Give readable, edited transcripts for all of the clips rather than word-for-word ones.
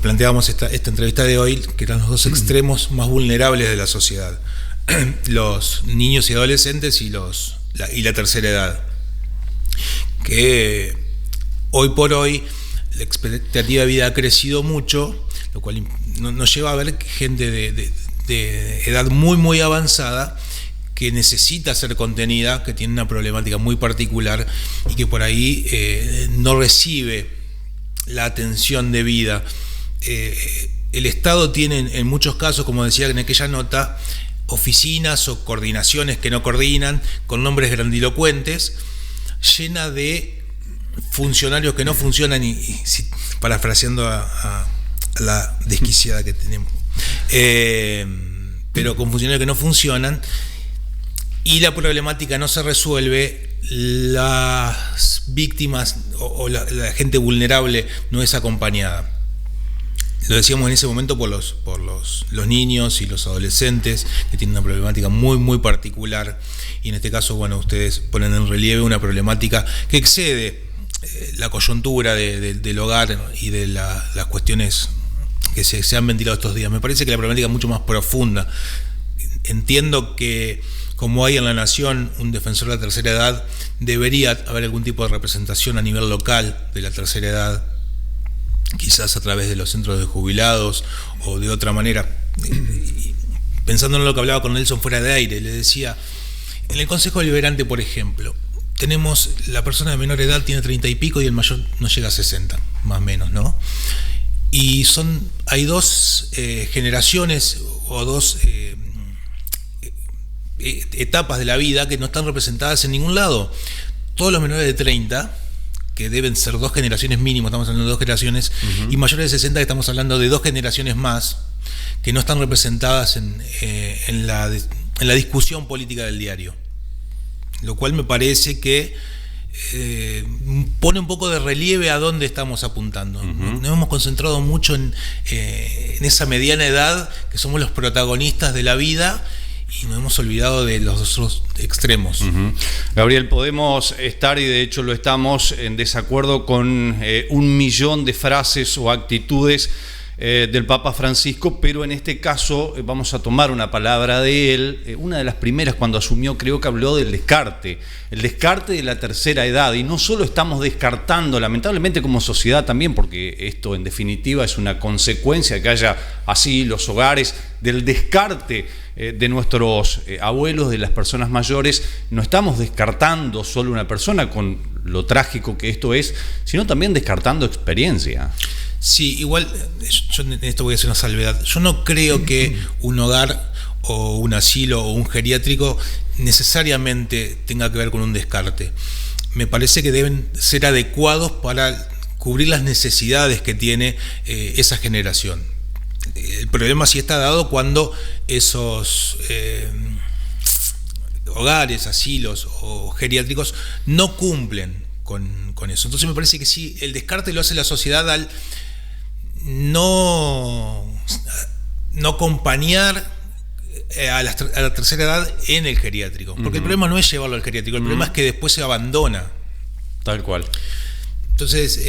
planteábamos esta entrevista de hoy, que eran los dos extremos más vulnerables de la sociedad, los niños y adolescentes y la tercera edad, que hoy por hoy la expectativa de vida ha crecido mucho, lo cual nos lleva a ver gente de edad muy muy avanzada que necesita ser contenida, que tiene una problemática muy particular y que por ahí no recibe la atención debida. El Estado tiene en muchos casos, como decía en aquella nota, oficinas o coordinaciones que no coordinan, con nombres grandilocuentes, llena de funcionarios que no funcionan, y parafraseando a la desquiciada que tenemos, pero con funcionarios que no funcionan, y la problemática no se resuelve, las víctimas o la gente vulnerable no es acompañada. Lo decíamos en ese momento por los niños y los adolescentes, que tienen una problemática muy muy particular, y en este caso, bueno, ustedes ponen en relieve una problemática que excede la coyuntura del hogar y de las cuestiones que se han ventilado estos días. Me parece que la problemática es mucho más profunda. Entiendo que, como hay en la Nación un defensor de la tercera edad, debería haber algún tipo de representación a nivel local de la tercera edad, quizás a través de los centros de jubilados o de otra manera. Pensando en lo que hablaba con Nelson fuera de aire, le decía, en el Consejo Deliberante, por ejemplo, tenemos, la persona de menor edad tiene 30 y pico y el mayor no llega a 60, más o menos, ¿no? Y hay dos generaciones o dos etapas de la vida que no están representadas en ningún lado. Todos los menores de 30, que deben ser 2 generaciones mínimo, estamos hablando de 2 generaciones, y mayores de 60, que estamos hablando de 2 generaciones más, que no están representadas en la discusión política del diario. Lo cual me parece que pone un poco de relieve a dónde estamos apuntando. Nos hemos concentrado mucho en esa mediana edad, que somos los protagonistas de la vida, y nos hemos olvidado de los otros extremos. Gabriel, podemos estar, y de hecho lo estamos, en desacuerdo con 1.000.000 de frases o actitudes del Papa Francisco, pero en este caso vamos a tomar una palabra de él. Una de las primeras, cuando asumió, creo que habló del descarte, el descarte de la tercera edad, y no solo estamos descartando, lamentablemente como sociedad también, porque esto en definitiva es una consecuencia que haya asilos, hogares, del descarte de nuestros abuelos, de las personas mayores. No estamos descartando solo una persona con lo trágico que esto es, sino también descartando experiencia. Sí, igual, yo en esto voy a hacer una salvedad. Yo no creo que un hogar o un asilo o un geriátrico necesariamente tenga que ver con un descarte. Me parece que deben ser adecuados para cubrir las necesidades que tiene esa generación. El problema sí está dado cuando esos hogares, asilos o geriátricos no cumplen con eso. Entonces me parece que sí, el descarte lo hace la sociedad al no acompañar a la tercera edad en el geriátrico. Porque el problema no es llevarlo al geriátrico, el problema es que después se abandona. Tal cual. Entonces,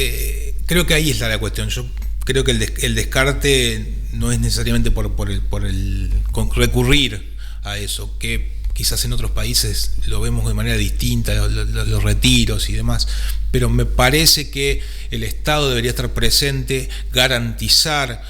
creo que ahí está la cuestión. Yo creo que el descarte no es necesariamente por recurrir a eso, que quizás en otros países lo vemos de manera distinta, los retiros y demás, pero me parece que el Estado debería estar presente, garantizar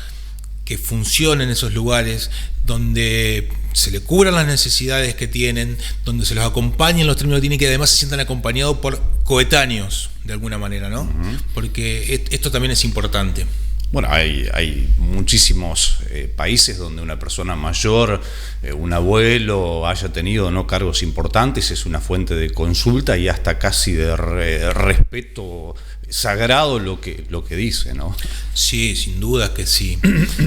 que funcionen esos lugares donde se le cubran las necesidades que tienen, donde se los acompañen en los términos que tienen, que además se sientan acompañados por coetáneos de alguna manera, ¿no? Porque esto también es importante. Bueno, hay muchísimos países donde una persona mayor, un abuelo, haya tenido no cargos importantes, es una fuente de consulta y hasta casi de respeto sagrado lo que dice, ¿no? Sí, sin duda que sí.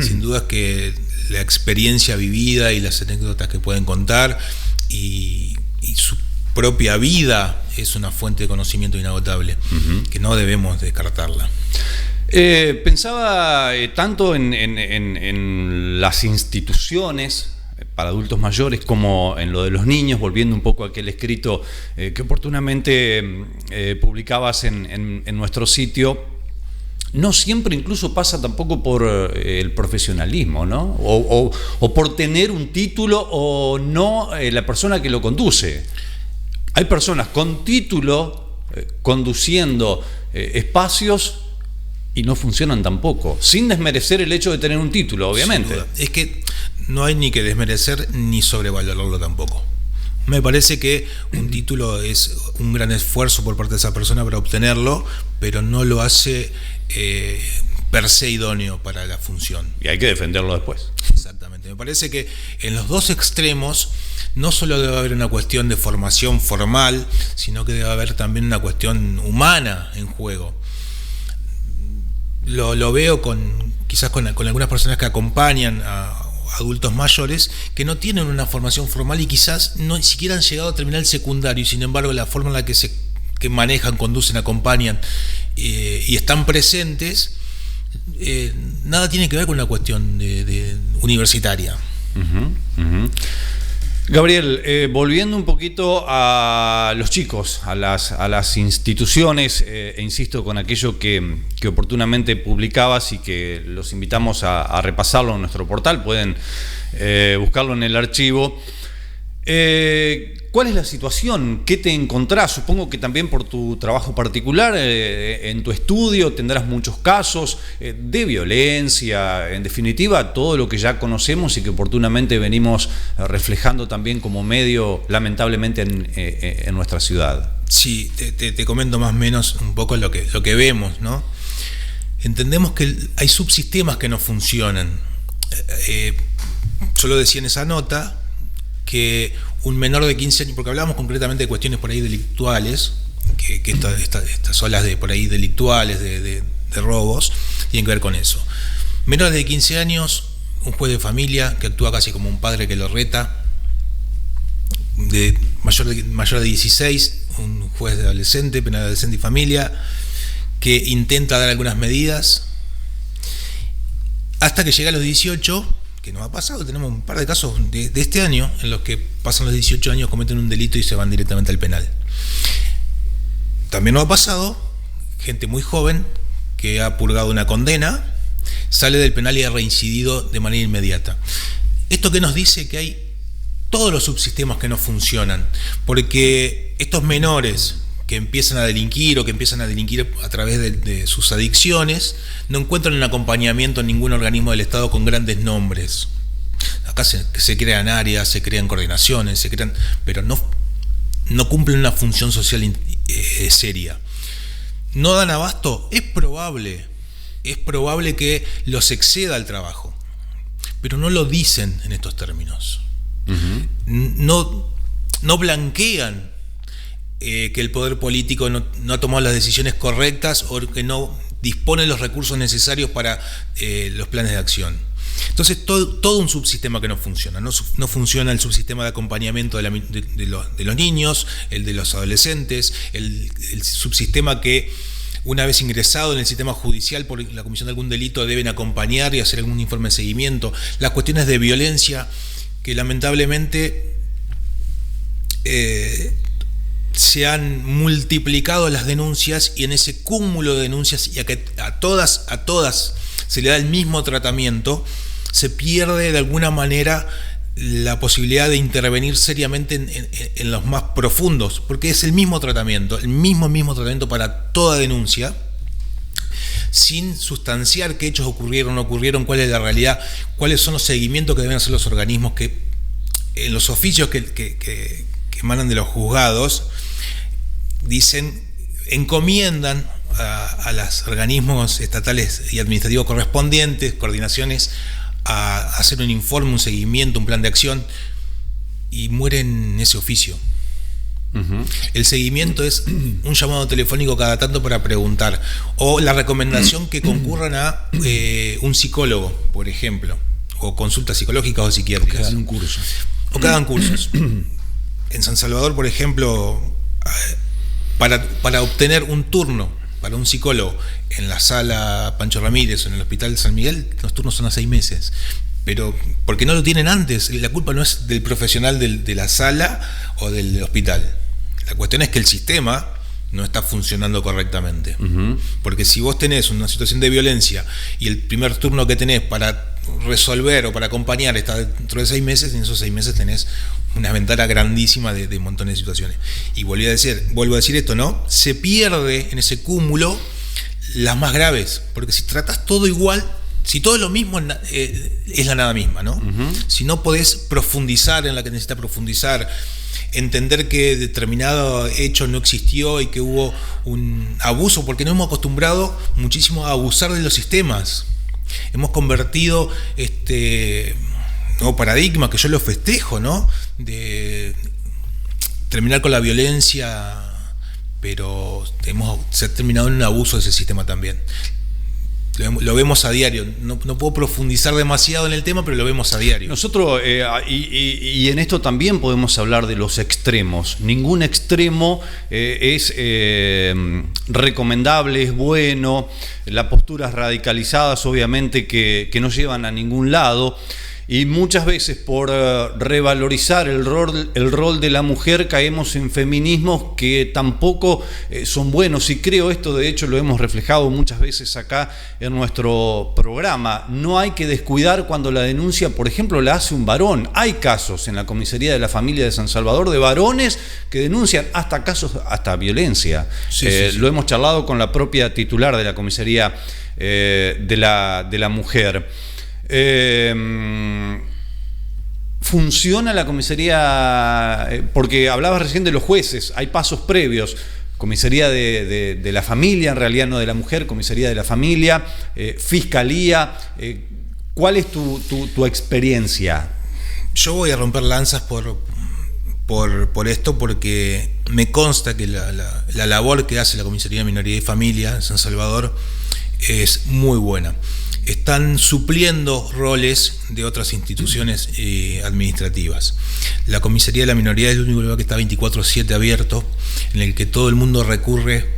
Sin duda que la experiencia vivida y las anécdotas que pueden contar y su propia vida es una fuente de conocimiento inagotable, que no debemos descartarla. Pensaba tanto en las instituciones para adultos mayores como en lo de los niños, volviendo un poco a aquel escrito que oportunamente publicabas en nuestro sitio, no siempre incluso pasa tampoco por el profesionalismo, ¿no? O por tener un título o no la persona que lo conduce. Hay personas con título conduciendo espacios y no funcionan tampoco, sin desmerecer el hecho de tener un título, obviamente. Es que no hay ni que desmerecer ni sobrevalorarlo tampoco. Me parece que un título es un gran esfuerzo por parte de esa persona para obtenerlo, pero no lo hace per se idóneo para la función. Y hay que defenderlo después. Exactamente. Me parece que en los dos extremos no solo debe haber una cuestión de formación formal, sino que debe haber también una cuestión humana en juego. Lo veo quizás con algunas personas que acompañan a adultos mayores que no tienen una formación formal y quizás no siquiera han llegado a terminar el secundario, y sin embargo la forma en la que manejan, conducen, acompañan y están presentes, nada tiene que ver con una cuestión de universitaria. Gabriel, volviendo un poquito a los chicos, a las instituciones, insisto con aquello que oportunamente publicabas y que los invitamos a repasarlo en nuestro portal, pueden buscarlo en el archivo. ¿Cuál es la situación? ¿Qué te encontrás? Supongo que también por tu trabajo particular, en tu estudio tendrás muchos casos de violencia, en definitiva, todo lo que ya conocemos y que oportunamente venimos reflejando también como medio, lamentablemente, en nuestra ciudad. Sí, te comento más o menos un poco lo que vemos, ¿no? Entendemos que hay subsistemas que no funcionan. Yo lo decía en esa nota, que un menor de 15 años, porque hablamos concretamente de cuestiones por ahí delictuales, que estas olas de por ahí delictuales, de robos, tienen que ver con eso. Menores de 15 años, un juez de familia que actúa casi como un padre que lo reta, mayor de 16, un juez de adolescente, penal de adolescente y familia, que intenta dar algunas medidas, hasta que llega a los 18, que nos ha pasado, tenemos un par de casos de este año en los que pasan los 18 años, cometen un delito y se van directamente al penal. También nos ha pasado gente muy joven que ha purgado una condena, sale del penal y ha reincidido de manera inmediata. Esto que nos dice que hay todos los subsistemas que no funcionan, porque estos menores que empiezan a delinquir o que empiezan a delinquir a través de sus adicciones, no encuentran un acompañamiento en ningún organismo del Estado con grandes nombres. Acá se crean áreas, se crean coordinaciones, pero no cumplen una función social seria. ¿No dan abasto? Es probable que los exceda el trabajo, pero no lo dicen en estos términos. No blanquean que el poder político no ha tomado las decisiones correctas o que no dispone los recursos necesarios para los planes de acción. Entonces todo un subsistema que no funciona. No funciona el subsistema de acompañamiento de los niños, el de los adolescentes, el subsistema que una vez ingresado en el sistema judicial por la comisión de algún delito deben acompañar y hacer algún informe de seguimiento. Las cuestiones de violencia que lamentablemente se han multiplicado las denuncias, y en ese cúmulo de denuncias, y a todas se le da el mismo tratamiento, se pierde de alguna manera la posibilidad de intervenir seriamente en los más profundos, porque es el mismo tratamiento para toda denuncia, sin sustanciar qué hechos ocurrieron, no ocurrieron, cuál es la realidad, cuáles son los seguimientos que deben hacer los organismos que en los oficios que emanan de los juzgados encomiendan a los organismos estatales y administrativos correspondientes, coordinaciones, a hacer un informe, un seguimiento, un plan de acción, y mueren en ese oficio. El seguimiento es un llamado telefónico cada tanto para preguntar, o la recomendación que concurran a un psicólogo, por ejemplo, o consultas psicológicas o psiquiátricas. Que hagan un curso. O que hagan cursos. En San Salvador, por ejemplo, para obtener un turno para un psicólogo en la sala Pancho Ramírez o en el Hospital San Miguel, los turnos son a 6 meses. Pero porque no lo tienen antes, la culpa no es del profesional de la sala o del hospital. La cuestión es que el sistema no está funcionando correctamente. Porque si vos tenés una situación de violencia y el primer turno que tenés para resolver o para acompañar está dentro de 6 meses, en esos 6 meses tenés una ventana grandísima de montones de situaciones. Y vuelvo a decir esto, ¿no? Se pierde en ese cúmulo las más graves, porque si tratás todo igual, si todo es lo mismo, es la nada misma, ¿no? Si no podés profundizar en la que necesitas profundizar, entender que determinado hecho no existió y que hubo un abuso, porque nos hemos acostumbrado muchísimo a abusar de los sistemas. Hemos convertido nuevo paradigma, que yo lo festejo, ¿no? De terminar con la violencia, pero se ha terminado en un abuso de ese sistema también. Lo vemos a diario. No puedo profundizar demasiado en el tema, pero lo vemos a diario. Nosotros, y en esto también podemos hablar de los extremos. Ningún extremo es recomendable, es bueno. Las posturas radicalizadas, obviamente, que no llevan a ningún lado. Y muchas veces por revalorizar el rol de la mujer caemos en feminismos que tampoco son buenos, y creo esto de hecho lo hemos reflejado muchas veces acá en nuestro programa. No hay que descuidar cuando la denuncia, por ejemplo, la hace un varón. Hay casos en la Comisaría de la Familia de San Salvador de varones que denuncian hasta violencia. Sí. Lo hemos charlado con la propia titular de la Comisaría de la Mujer. ¿Funciona la comisaría? Porque hablabas recién de los jueces, hay pasos previos. Comisaría de la familia, en realidad no de la mujer, comisaría de la familia, fiscalía. ¿Cuál es tu experiencia? Yo voy a romper lanzas por esto, porque me consta que la labor que hace la Comisaría de Minoría y Familia en San Salvador es muy buena. Están supliendo roles de otras instituciones administrativas. La Comisaría de la Minoría es el único lugar que está 24/7 abierto, en el que todo el mundo recurre.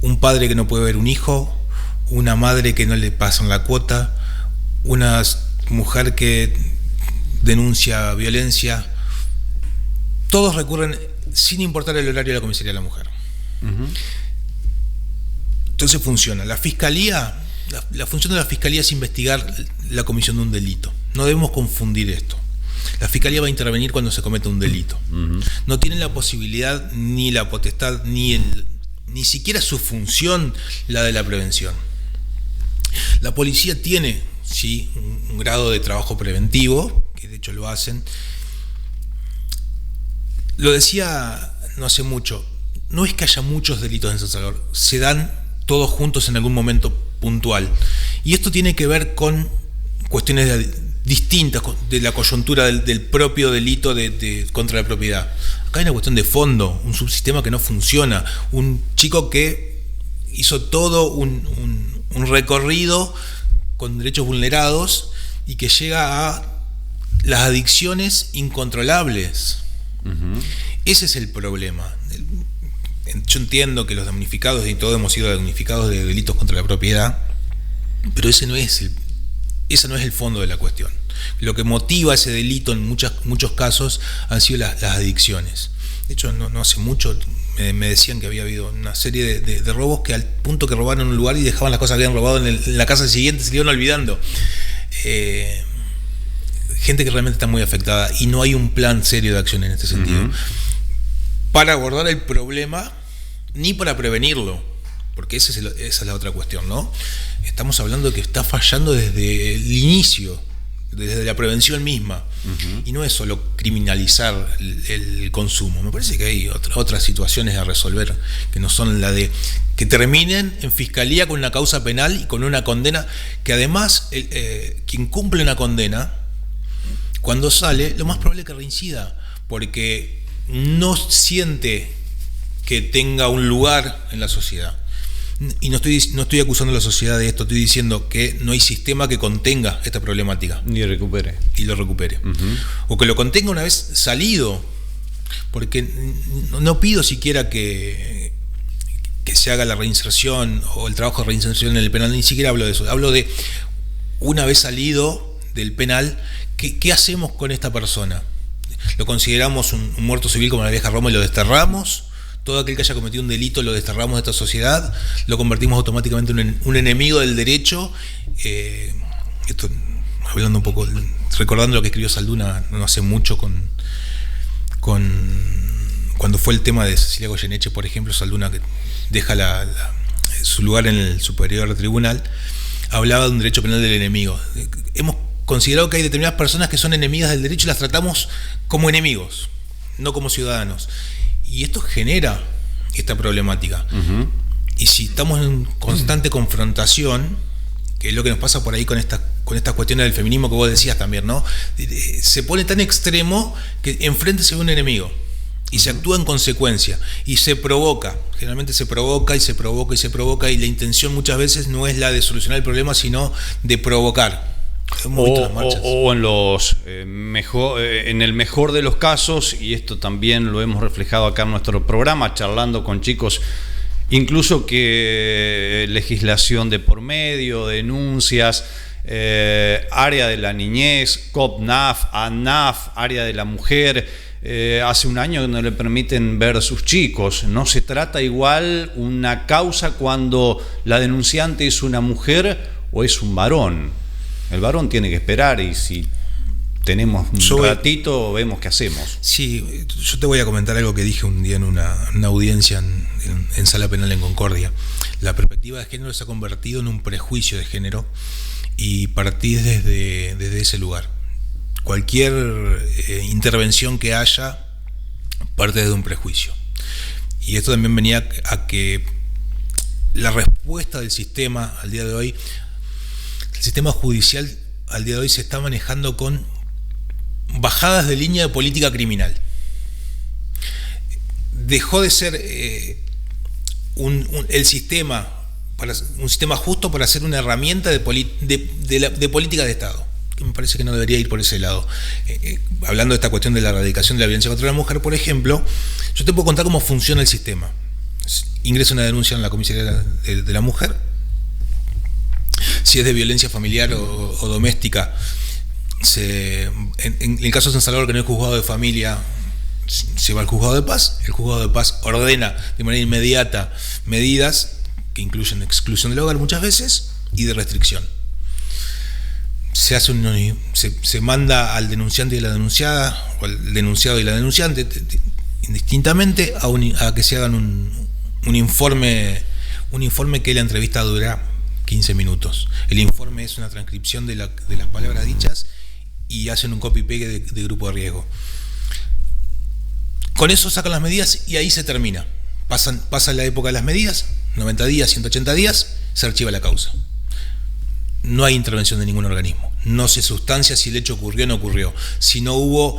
Un padre que no puede ver un hijo, una madre que no le pasan la cuota, una mujer que denuncia violencia. Todos recurren sin importar el horario de la Comisaría de la Mujer. Entonces funciona. La Fiscalía... La función de la Fiscalía es investigar la comisión de un delito. No debemos confundir esto. La Fiscalía va a intervenir cuando se comete un delito. No tiene la posibilidad, ni la potestad, ni siquiera su función, la de la prevención. La policía tiene, sí, un grado de trabajo preventivo, que de hecho lo hacen. Lo decía no hace mucho, no es que haya muchos delitos en San Salvador, se dan todos juntos en algún momento puntual. Y esto tiene que ver con cuestiones distintas de la coyuntura del propio delito contra la propiedad. Acá hay una cuestión de fondo, un subsistema que no funciona, un chico que hizo todo un recorrido con derechos vulnerados y que llega a las adicciones incontrolables. Ese es el problema. Yo entiendo que los damnificados, y todos hemos sido damnificados de delitos contra la propiedad, pero ese no es el fondo de la cuestión. Lo que motiva ese delito en muchos casos han sido las adicciones. De hecho, no hace mucho me decían que había habido una serie de robos que al punto que robaron un lugar y dejaban las cosas que habían robado en la casa siguiente, se le iban olvidando. Gente que realmente está muy afectada y no hay un plan serio de acción en este sentido. Para abordar el problema ni para prevenirlo, porque esa es la otra cuestión, ¿no? Estamos hablando de que está fallando desde el inicio, desde la prevención misma, y no es solo criminalizar el consumo. Me parece que hay otras situaciones a resolver que no son la de que terminen en fiscalía con una causa penal y con una condena, que además quien cumple una condena, cuando sale, lo más probable es que reincida, porque no siente que tenga un lugar en la sociedad. Y no estoy acusando a la sociedad de esto, estoy diciendo que no hay sistema que contenga esta problemática. Y lo recupere. O que lo contenga una vez salido, porque no pido siquiera que se haga la reinserción o el trabajo de reinserción en el penal, ni siquiera hablo de eso. Hablo de una vez salido del penal, ¿qué hacemos con esta persona? ¿Lo consideramos un muerto civil como la vieja Roma y lo desterramos? todo aquel que haya cometido un delito lo desterramos de esta sociedad, lo convertimos automáticamente en un enemigo del derecho. Esto, hablando un poco, recordando lo que escribió Salduna no hace mucho cuando fue el tema de Cecilia Goyeneche, por ejemplo, Salduna, que deja su lugar en el Superior Tribunal, hablaba de un derecho penal del enemigo. Hemos considerado que hay determinadas personas que son enemigas del derecho y las tratamos como enemigos, no como ciudadanos. Y esto genera esta problemática. Uh-huh. Y si estamos en constante confrontación, que es lo que nos pasa por ahí con estas cuestiones del feminismo que vos decías también, ¿no? Se pone tan extremo que enfrente se ve un enemigo y se actúa en consecuencia y se provoca. Generalmente se provoca y se provoca y se provoca, y la intención muchas veces no es la de solucionar el problema, sino de provocar. O en el mejor de los casos, y esto también lo hemos reflejado acá en nuestro programa, charlando con chicos, incluso que legislación de por medio, denuncias, área de la niñez, COPNAF, ANAF, área de la mujer, hace un año que no le permiten ver a sus chicos. No se trata igual una causa cuando la denunciante es una mujer o es un varón. El varón tiene que esperar, y si tenemos un ratito, vemos qué hacemos. Sí, yo te voy a comentar algo que dije un día en una audiencia en Sala Penal en Concordia. La perspectiva de género se ha convertido en un prejuicio de género, y partís desde ese lugar. Cualquier intervención que haya parte desde un prejuicio. Y esto también venía a que la respuesta del sistema al día de hoy, el sistema judicial al día de hoy se está manejando con bajadas de línea de política criminal. Dejó de ser el sistema un sistema justo para ser una herramienta de política de Estado, que me parece que no debería ir por ese lado. Hablando de esta cuestión de la erradicación de la violencia contra la mujer, por ejemplo, yo te puedo contar cómo funciona el sistema. Ingresa una denuncia en la comisaría de la mujer. Si es de violencia familiar o doméstica, en el caso de San Salvador, que no es juzgado de familia, se va al juzgado de paz. El juzgado de paz ordena de manera inmediata medidas que incluyen exclusión del hogar muchas veces y de restricción. Se manda al denunciante y a la denunciada, o al denunciado y la denunciante, indistintamente, a que se hagan un informe que la entrevista dura 15 minutos. El informe es una transcripción de las palabras dichas, y hacen un copy-pegue de grupo de riesgo. Con eso sacan las medidas y ahí se termina. Pasa la época de las medidas, 90 días, 180 días, se archiva la causa. No hay intervención de ningún organismo. No se sustancia si el hecho ocurrió o no ocurrió. Si no hubo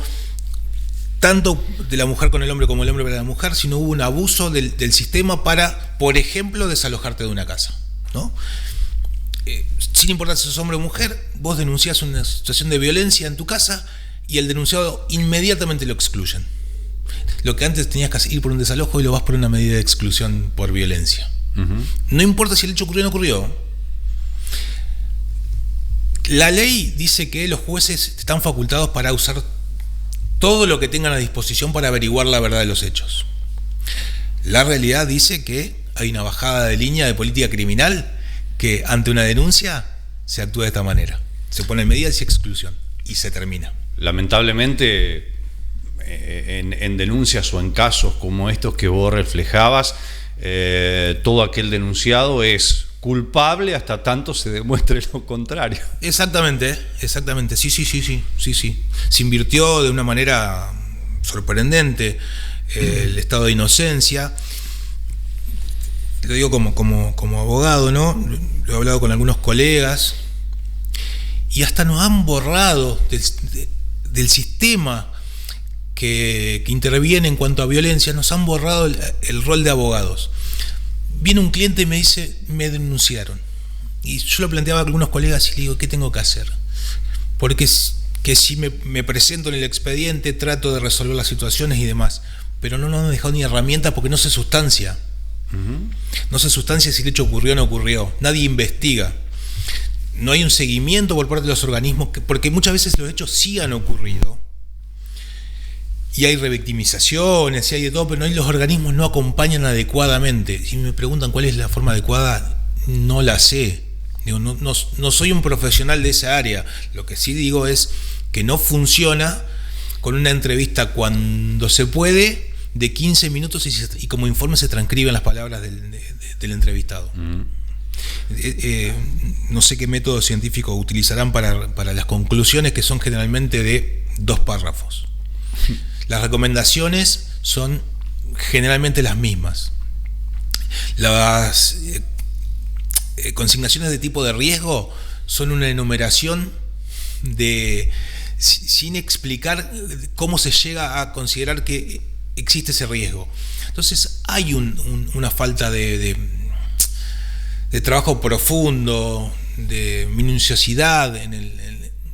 tanto de la mujer con el hombre como el hombre para la mujer, si no hubo un abuso del sistema para, por ejemplo, desalojarte de una casa, ¿no? Sin importar si sos hombre o mujer, vos denunciás una situación de violencia en tu casa y el denunciado inmediatamente lo excluyen. Lo que antes tenías que ir por un desalojo, y lo vas por una medida de exclusión por violencia. Uh-huh. No importa si el hecho ocurrió o no ocurrió. La ley dice que los jueces están facultados para usar todo lo que tengan a disposición para averiguar la verdad de los hechos. La realidad dice que hay una bajada de línea de política criminal, que ante una denuncia se actúa de esta manera. Se ponen medidas y exclusión y se termina. Lamentablemente, en denuncias o en casos como estos que vos reflejabas, todo aquel denunciado es culpable hasta tanto se demuestre lo contrario. Exactamente. Sí. Se invirtió de una manera sorprendente el estado de inocencia. Lo digo como abogado, ¿no? Lo he hablado con algunos colegas, y hasta nos han borrado del sistema que interviene en cuanto a violencia, nos han borrado el rol de abogados. Viene un cliente y me dice, me denunciaron. Y yo lo planteaba a algunos colegas y le digo, ¿qué tengo que hacer? Porque que si me presento en el expediente, trato de resolver las situaciones y demás, pero no nos han dejado ni herramientas porque no se sustancia. Uh-huh. No se sustancia si el hecho ocurrió o no ocurrió. Nadie investiga. No hay un seguimiento por parte de los organismos, porque muchas veces los hechos sí han ocurrido. y hay revictimizaciones, y hay de todo, pero los organismos no acompañan adecuadamente. Si me preguntan cuál es la forma adecuada, no la sé. Digo, no soy un profesional de esa área. Lo que sí digo es que no funciona con una entrevista cuando se puede de 15 minutos y como informe se transcriben las palabras del entrevistado. No sé qué método científico utilizarán para las conclusiones, que son generalmente de 2 párrafos. Las recomendaciones son generalmente las mismas. Las consignaciones de tipo de riesgo son una enumeración sin explicar cómo se llega a considerar que existe ese riesgo. Entonces hay una falta de trabajo profundo, de minuciosidad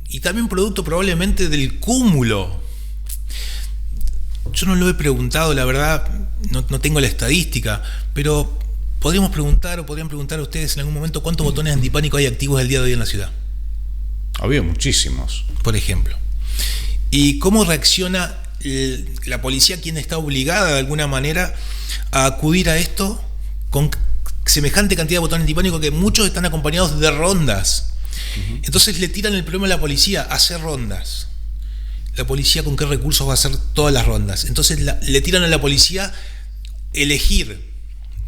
y también producto probablemente del cúmulo. Yo no lo he preguntado, la verdad, no tengo la estadística, pero podrían preguntar a ustedes en algún momento cuántos botones antipánico hay activos el día de hoy en la ciudad. Había muchísimos. Por ejemplo. ¿Y cómo reacciona la policía, quien está obligada de alguna manera a acudir a esto con semejante cantidad de botones antipánicos que muchos están acompañados de rondas? Entonces le tiran el problema a la policía, hacer rondas. ¿La policía con qué recursos va a hacer todas las rondas? Entonces le tiran a la policía elegir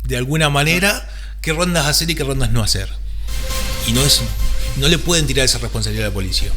de alguna manera qué rondas hacer y qué rondas no hacer. Y no le pueden tirar esa responsabilidad a la policía.